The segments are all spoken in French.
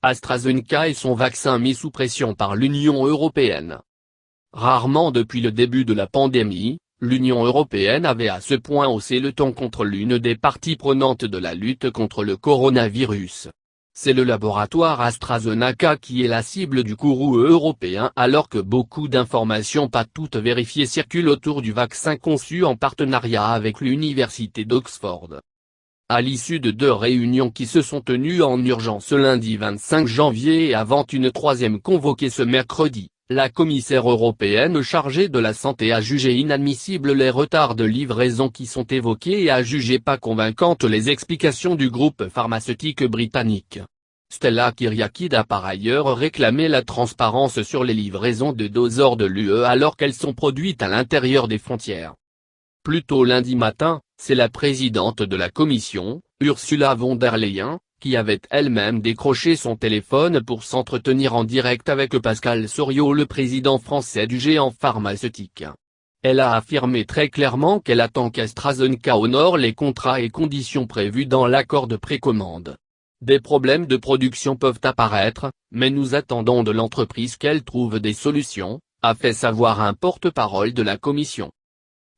AstraZeneca et son vaccin mis sous pression par l'Union européenne. Rarement depuis le début de la pandémie, l'Union européenne avait à ce point haussé le ton contre l'une des parties prenantes de la lutte contre le coronavirus. C'est le laboratoire AstraZeneca qui est la cible du courroux européen alors que beaucoup d'informations pas toutes vérifiées circulent autour du vaccin conçu en partenariat avec l'université d'Oxford. À l'issue de 2 réunions qui se sont tenues en urgence ce lundi 25 janvier et avant une troisième convoquée ce mercredi, la commissaire européenne chargée de la santé a jugé inadmissibles les retards de livraison qui sont évoqués et a jugé pas convaincantes les explications du groupe pharmaceutique britannique. Stella Kyriakid a par ailleurs réclamé la transparence sur les livraisons de doses hors de l'UE alors qu'elles sont produites à l'intérieur des frontières. Plus tôt lundi matin, c'est la présidente de la Commission, Ursula von der Leyen, qui avait elle-même décroché son téléphone pour s'entretenir en direct avec Pascal Soriot, le président français du géant pharmaceutique. Elle a affirmé très clairement qu'elle attend qu'AstraZeneca honore les contrats et conditions prévus dans l'accord de précommande. Des problèmes de production peuvent apparaître, mais nous attendons de l'entreprise qu'elle trouve des solutions, a fait savoir un porte-parole de la Commission.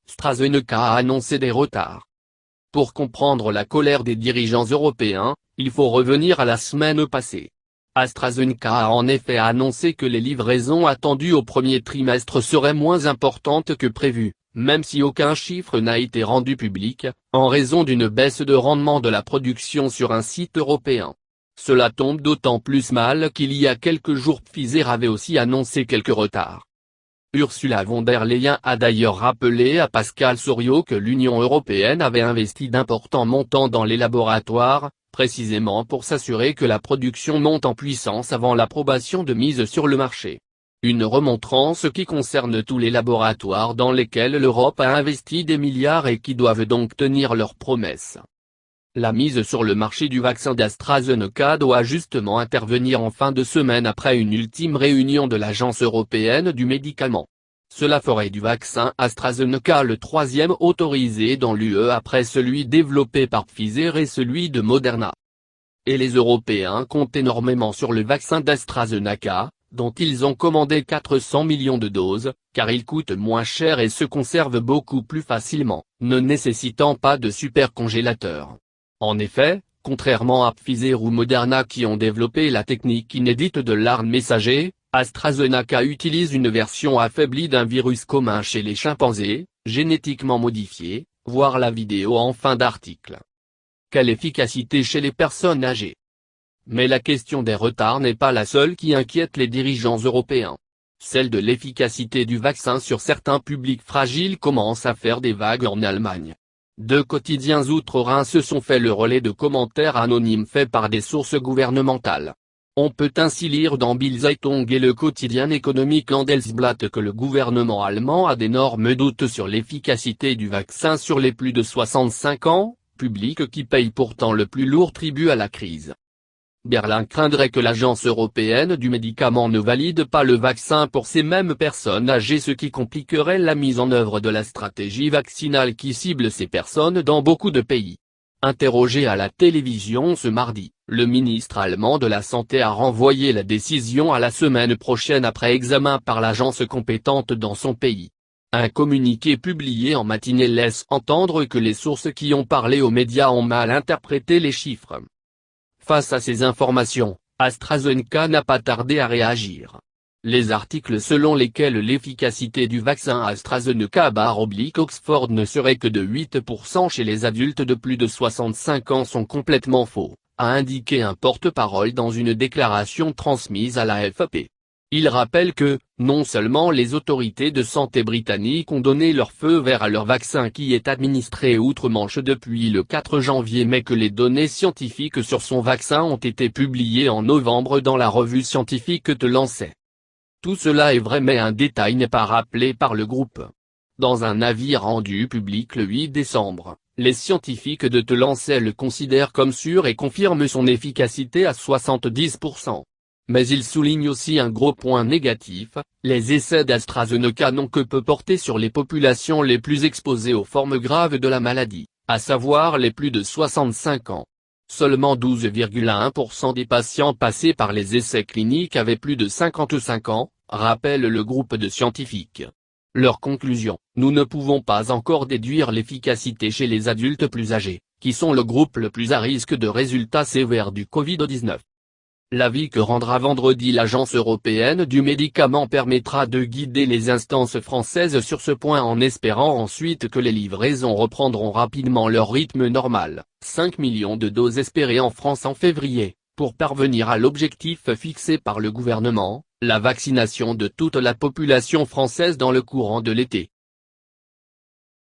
AstraZeneca a annoncé des retards. Pour comprendre la colère des dirigeants européens, il faut revenir à la semaine passée. AstraZeneca a en effet annoncé que les livraisons attendues au premier trimestre seraient moins importantes que prévu, même si aucun chiffre n'a été rendu public, en raison d'une baisse de rendement de la production sur un site européen. Cela tombe d'autant plus mal qu'il y a quelques jours Pfizer avait aussi annoncé quelques retards. Ursula von der Leyen a d'ailleurs rappelé à Pascal Soriot que l'Union européenne avait investi d'importants montants dans les laboratoires, précisément pour s'assurer que la production monte en puissance avant l'approbation de mise sur le marché. Une remontrance qui concerne tous les laboratoires dans lesquels l'Europe a investi des milliards et qui doivent donc tenir leurs promesses. La mise sur le marché du vaccin d'AstraZeneca doit justement intervenir en fin de semaine après une ultime réunion de l'Agence européenne du médicament. Cela ferait du vaccin AstraZeneca le 3e autorisé dans l'UE après celui développé par Pfizer et celui de Moderna. Et les Européens comptent énormément sur le vaccin d'AstraZeneca, dont ils ont commandé 400 millions de doses, car il coûte moins cher et se conserve beaucoup plus facilement, ne nécessitant pas de supercongélateur. En effet, contrairement à Pfizer ou Moderna qui ont développé la technique inédite de l'ARN messager, AstraZeneca utilise une version affaiblie d'un virus commun chez les chimpanzés, génétiquement modifié, voir la vidéo en fin d'article. Quelle efficacité chez les personnes âgées? Mais la question des retards n'est pas la seule qui inquiète les dirigeants européens. Celle de l'efficacité du vaccin sur certains publics fragiles commence à faire des vagues en Allemagne. 2 quotidiens outre-Rhin se sont fait le relais de commentaires anonymes faits par des sources gouvernementales. On peut ainsi lire dans Bild-Zeitung et le quotidien économique Handelsblatt que le gouvernement allemand a d'énormes doutes sur l'efficacité du vaccin sur les plus de 65 ans, public qui paye pourtant le plus lourd tribut à la crise. Berlin craindrait que l'Agence européenne du médicament ne valide pas le vaccin pour ces mêmes personnes âgées, ce qui compliquerait la mise en œuvre de la stratégie vaccinale qui cible ces personnes dans beaucoup de pays. Interrogé à la télévision ce mardi, le ministre allemand de la Santé a renvoyé la décision à la semaine prochaine après examen par l'agence compétente dans son pays. Un communiqué publié en matinée laisse entendre que les sources qui ont parlé aux médias ont mal interprété les chiffres. Face à ces informations, AstraZeneca n'a pas tardé à réagir. Les articles selon lesquels l'efficacité du vaccin AstraZeneca/Oxford ne serait que de 8% chez les adultes de plus de 65 ans sont complètement faux, a indiqué un porte-parole dans une déclaration transmise à l'AFP. Il rappelle que, non seulement les autorités de santé britanniques ont donné leur feu vert à leur vaccin qui est administré outre-Manche depuis le 4 janvier mais que les données scientifiques sur son vaccin ont été publiées en novembre dans la revue scientifique The Lancet. Tout cela est vrai mais un détail n'est pas rappelé par le groupe. Dans un avis rendu public le 8 décembre, les scientifiques de The Lancet le considèrent comme sûr et confirment son efficacité à 70%. Mais il souligne aussi un gros point négatif, les essais d'AstraZeneca n'ont que peu porté sur les populations les plus exposées aux formes graves de la maladie, à savoir les plus de 65 ans. Seulement 12,1% des patients passés par les essais cliniques avaient plus de 55 ans, rappelle le groupe de scientifiques. Leur conclusion: nous ne pouvons pas encore déduire l'efficacité chez les adultes plus âgés, qui sont le groupe le plus à risque de résultats sévères du Covid-19. L'avis que rendra vendredi l'Agence européenne du médicament permettra de guider les instances françaises sur ce point en espérant ensuite que les livraisons reprendront rapidement leur rythme normal, 5 millions de doses espérées en France en février, pour parvenir à l'objectif fixé par le gouvernement, la vaccination de toute la population française dans le courant de l'été.